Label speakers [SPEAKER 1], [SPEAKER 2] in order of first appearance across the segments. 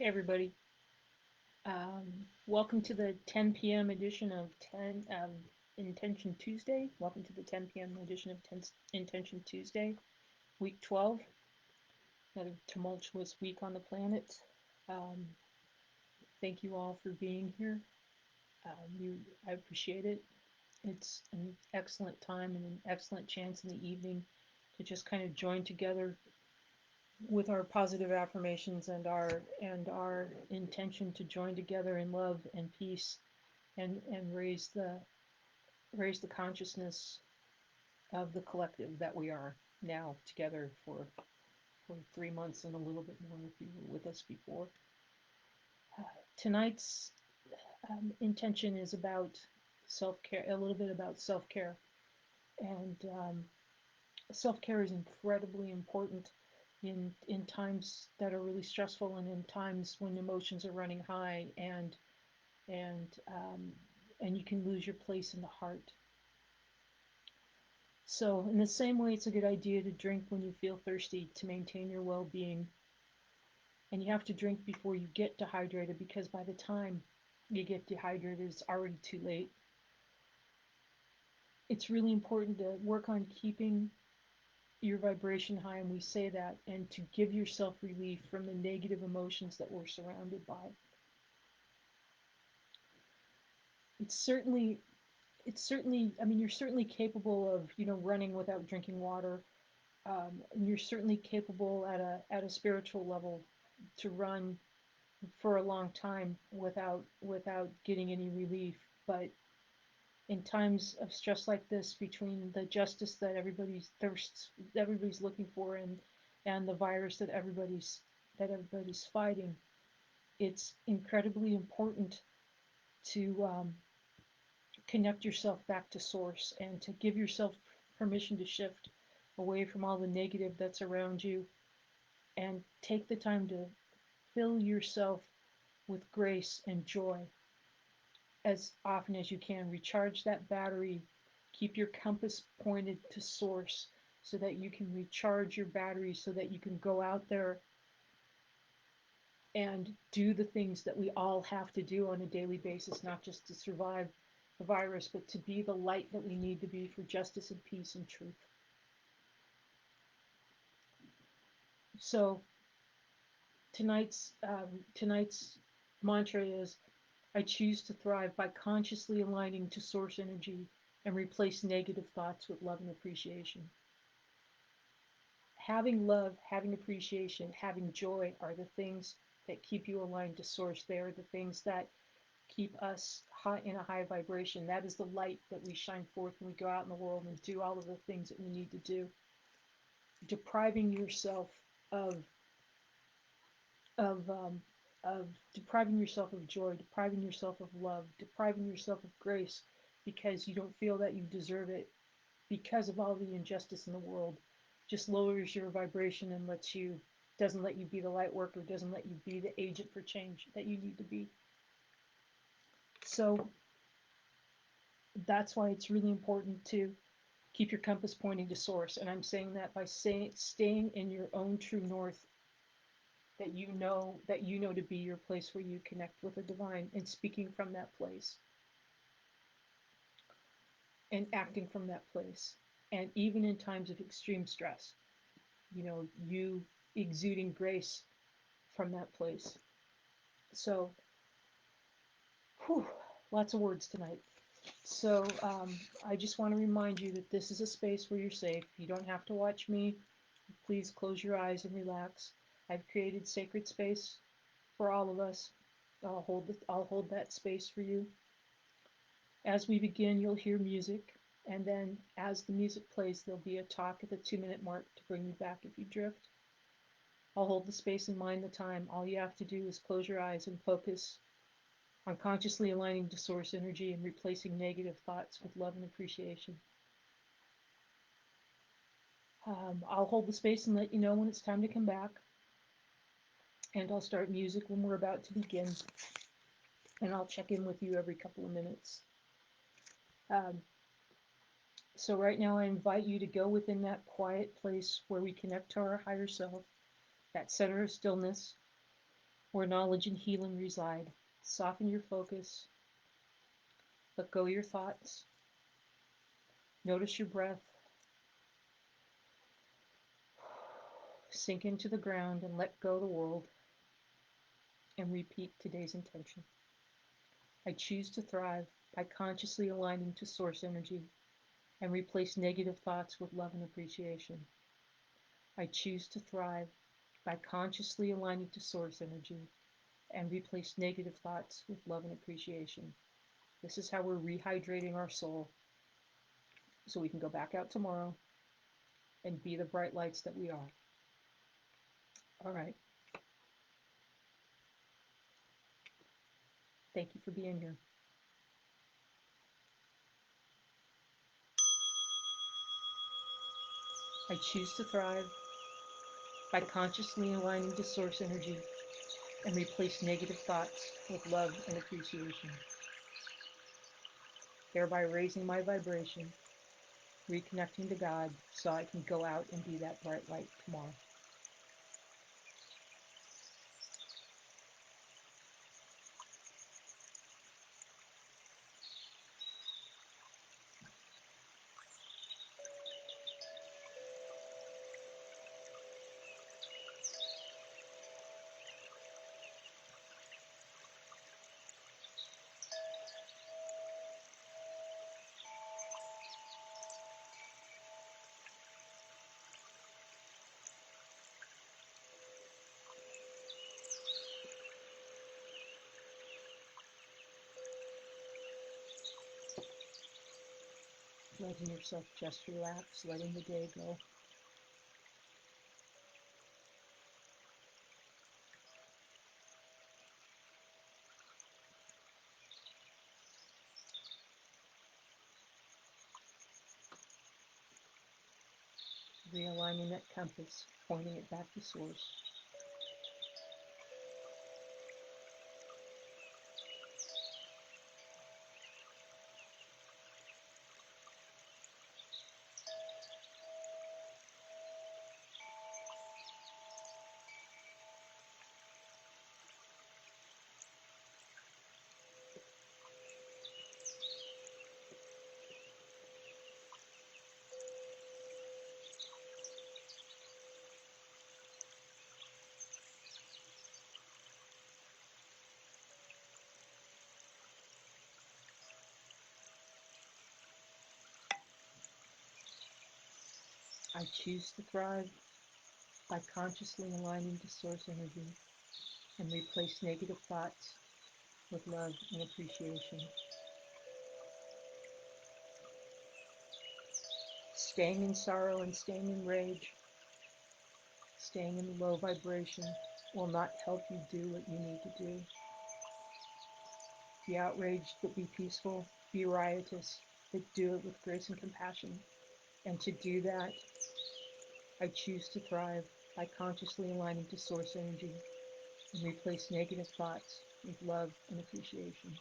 [SPEAKER 1] Hey everybody, welcome to the 10 p.m. edition of Intention Tuesday. Welcome to the 10 p.m. edition of Intention Tuesday, week 12. Another tumultuous week on the planet. Um, Thank you all for being here. I appreciate it. It's an excellent time and an excellent chance in the evening to just kind of join together with our positive affirmations and our intention to join together in love and peace and raise the consciousness of the collective that we are now together for 3 months and a little bit more if you were with us before. Tonight's intention is about self-care, a little bit about self-care, and self-care is incredibly important in times that are really stressful and in times when emotions are running high and and you can lose your place in the heart. So, in the same way, it's a good idea to drink when you feel thirsty to maintain your well being. And you have to drink before you get dehydrated because by the time you get dehydrated, it's already too late. It's really important to work on keeping your vibration high, and we say that, and to give yourself relief from the negative emotions that we're surrounded by. It's certainly I mean, you're certainly capable of, running without drinking water. And you're certainly capable at a spiritual level to run for a long time without getting any relief. But in times of stress like this, between the justice that everybody's looking for, and the virus that everybody's fighting, it's incredibly important to connect yourself back to source and to give yourself permission to shift away from all the negative that's around you and take the time to fill yourself with grace and joy as often as you can. Recharge that battery. Keep your compass pointed to source so that you can recharge your battery so that you can go out there and do the things that we all have to do on a daily basis, not just to survive the virus, but to be the light that we need to be for justice and peace and truth. So tonight's mantra is, I choose to thrive by consciously aligning to source energy and replace negative thoughts with love and appreciation. Having love, having appreciation, having joy are the things that keep you aligned to source. They are the things that keep us high, in a high vibration. That is the light that we shine forth when we go out in the world and do all of the things that we need to do. Depriving yourself of of um, of depriving yourself of joy, depriving yourself of love, depriving yourself of grace because you don't feel that you deserve it because of all the injustice in the world, just lowers your vibration and doesn't let you be the light worker, doesn't let you be the agent for change that you need to be. So that's why it's really important to keep your compass pointing to source. And I'm saying that by staying in your own true north, that you know to be your place where you connect with the divine, and speaking from that place and acting from that place. And even in times of extreme stress, you exuding grace from that place. So, whew, lots of words tonight. So, I just want to remind you that this is a space where you're safe. You don't have to watch me. Please close your eyes and relax. I've created sacred space for all of us. I'll hold that space for you. As we begin, you'll hear music, and then as the music plays, there'll be a talk at the 2-minute mark to bring you back if you drift. I'll hold the space and mind the time. All you have to do is close your eyes and focus on consciously aligning to source energy and replacing negative thoughts with love and appreciation. I'll hold the space and let you know when it's time to come back. And I'll start music when we're about to begin. And I'll check in with you every couple of minutes. Um, so right now I invite you to go within that quiet place where we connect to our higher self, that center of stillness. where knowledge and healing reside. Soften your focus, let go your thoughts, notice your breath, sink into the ground and let go the world, and repeat today's intention. I choose to thrive by consciously aligning to source energy and replace negative thoughts with love and appreciation. I choose to thrive by consciously aligning to source energy and replace negative thoughts with love and appreciation. This is how we're rehydrating our soul so we can go back out tomorrow and be the bright lights that we are. All right. Thank you for being here. I choose to thrive by consciously aligning to source energy and replace negative thoughts with love and appreciation, thereby raising my vibration, reconnecting to God so I can go out and be that bright light tomorrow. Letting yourself just relax, letting the day go. Realigning that compass, pointing it back to source. I choose to thrive by consciously aligning to source energy and replace negative thoughts with love and appreciation. Staying in sorrow and staying in rage, staying in low vibration will not help you do what you need to do. Be outraged, but be peaceful. Be riotous, but do it with grace and compassion. And to do that, I choose to thrive by consciously aligning to source energy and replace negative thoughts with love and appreciation.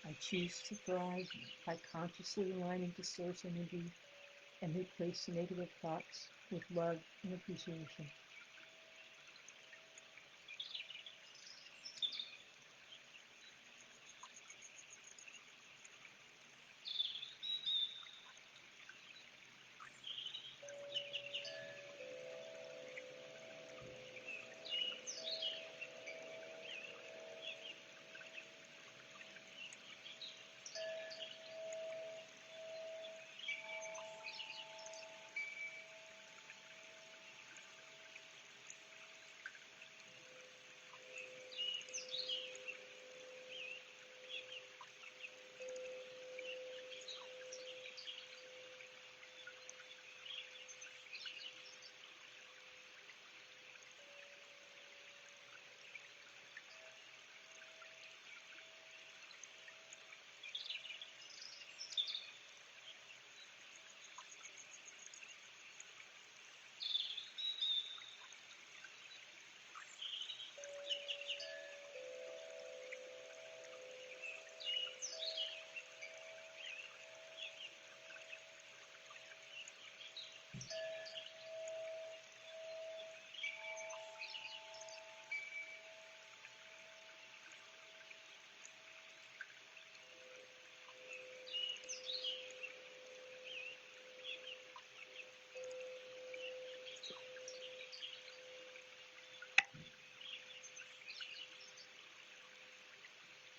[SPEAKER 1] I choose to thrive by consciously aligning to source energy and replace negative thoughts with love and appreciation.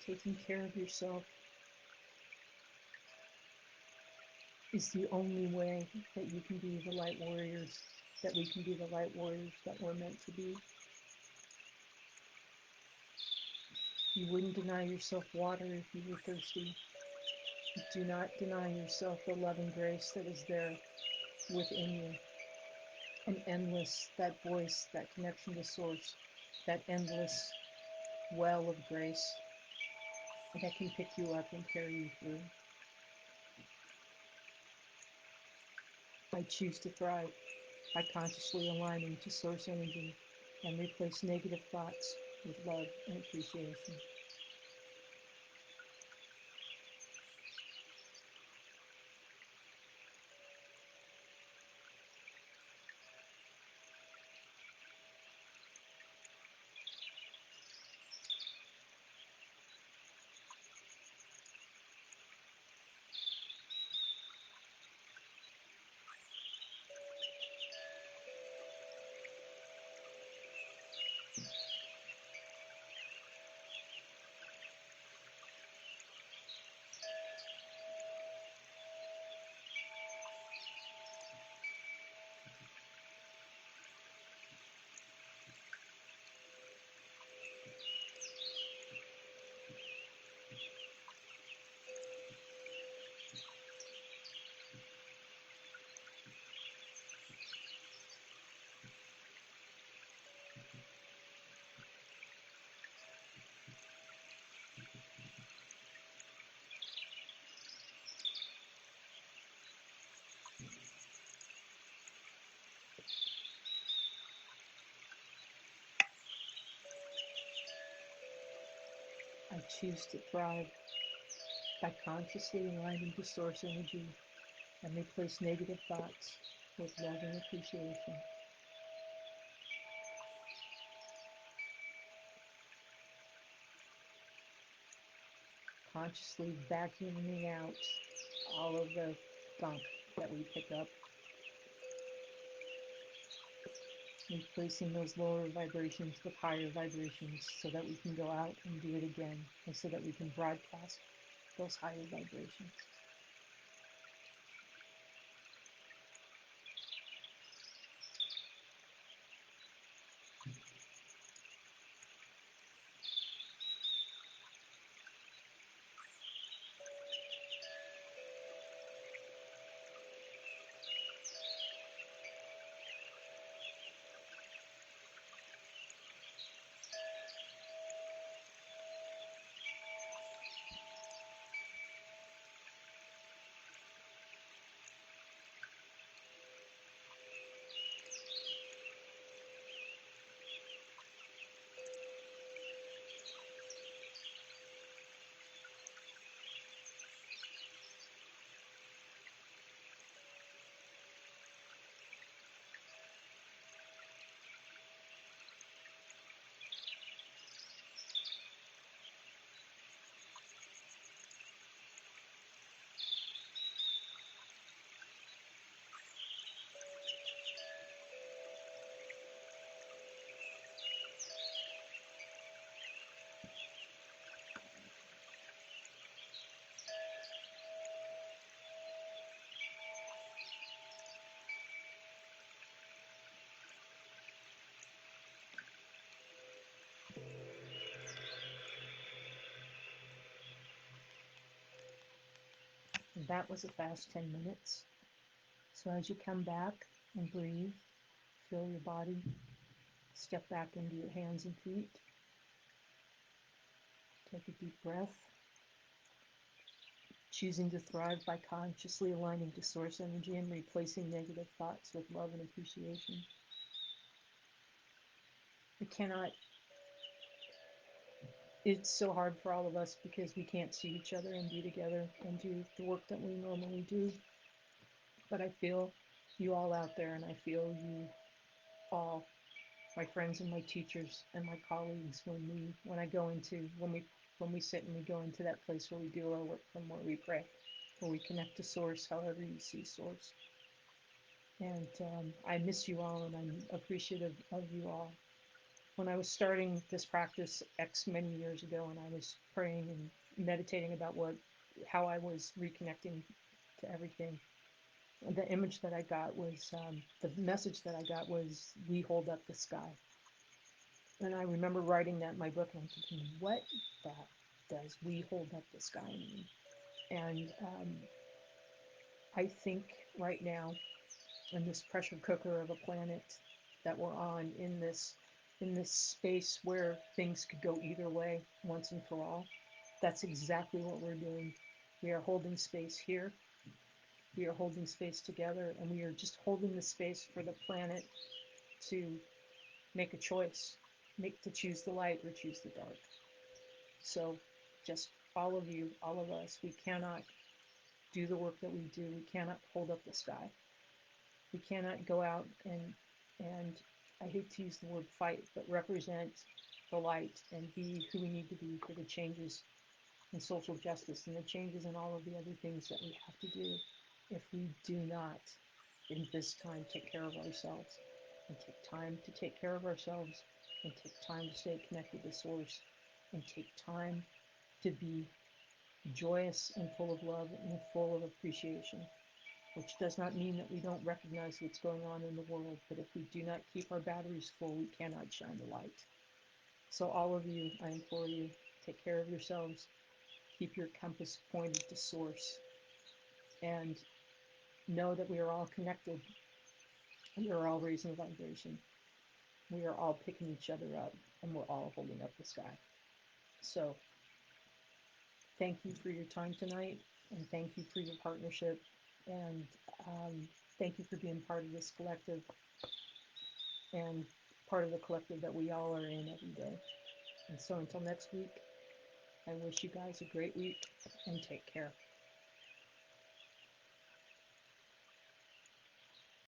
[SPEAKER 1] Taking care of yourself is the only way that you can be the light warriors, that we can be the light warriors that we're meant to be. You wouldn't deny yourself water if you were thirsty. Do not deny yourself the love and grace that is there within you. An endless, that voice, that connection to source, that endless well of grace that can pick you up and carry you through. I choose to thrive by consciously aligning to source energy and replace negative thoughts with love and appreciation. I choose to thrive by consciously aligning to source energy and replace negative thoughts with love and appreciation. Consciously vacuuming out all of the gunk that we pick up, replacing those lower vibrations with higher vibrations so that we can go out and do it again, and so that we can broadcast those higher vibrations. That was a fast 10 minutes. So as you come back and breathe, feel your body, step back into your hands and feet. Take a deep breath, choosing to thrive by consciously aligning to source energy and replacing negative thoughts with love and appreciation. We cannot, it's so hard for all of us because we can't see each other and be together and do the work that we normally do. But I feel you all out there, and I feel you all, my friends and my teachers and my colleagues, when we sit and we go into that place where we do our work from where we pray, where we connect to source, however you see source. And I miss you all, and I'm appreciative of you all. When I was starting this practice X many years ago, and I was praying and meditating about how I was reconnecting to everything, the image that I got was, the message that I got was, we hold up the sky. And I remember writing that in my book, and I'm thinking, what the does we hold up the sky mean? And I think right now, in this pressure cooker of a planet that we're on, in this space where things could go either way once and for all, that's exactly what we're doing. We are holding space here. We are holding space together, and we are just holding the space for the planet to make a choice, make to choose the light or choose the dark. So, just all of you, all of us, we cannot do the work that we do. We cannot hold up the sky. We cannot go out and I hate to use the word fight, but represent the light and be who we need to be for the changes in social justice and the changes in all of the other things that we have to do if we do not, in this time, take care of ourselves and take time to take care of ourselves and take time to stay connected to source and take time to be joyous and full of love and full of appreciation, which does not mean that we don't recognize what's going on in the world, but if we do not keep our batteries full, we cannot shine the light. So all of you, I implore you, take care of yourselves, keep your compass pointed to source, and know that we are all connected. We are all raising a vibration. We are all picking each other up, and we're all holding up the sky. So thank you for your time tonight, and thank you for your partnership, and thank you for being part of this collective and part of the collective that we all are in every day. And so until next week, I wish you guys a great week and take care.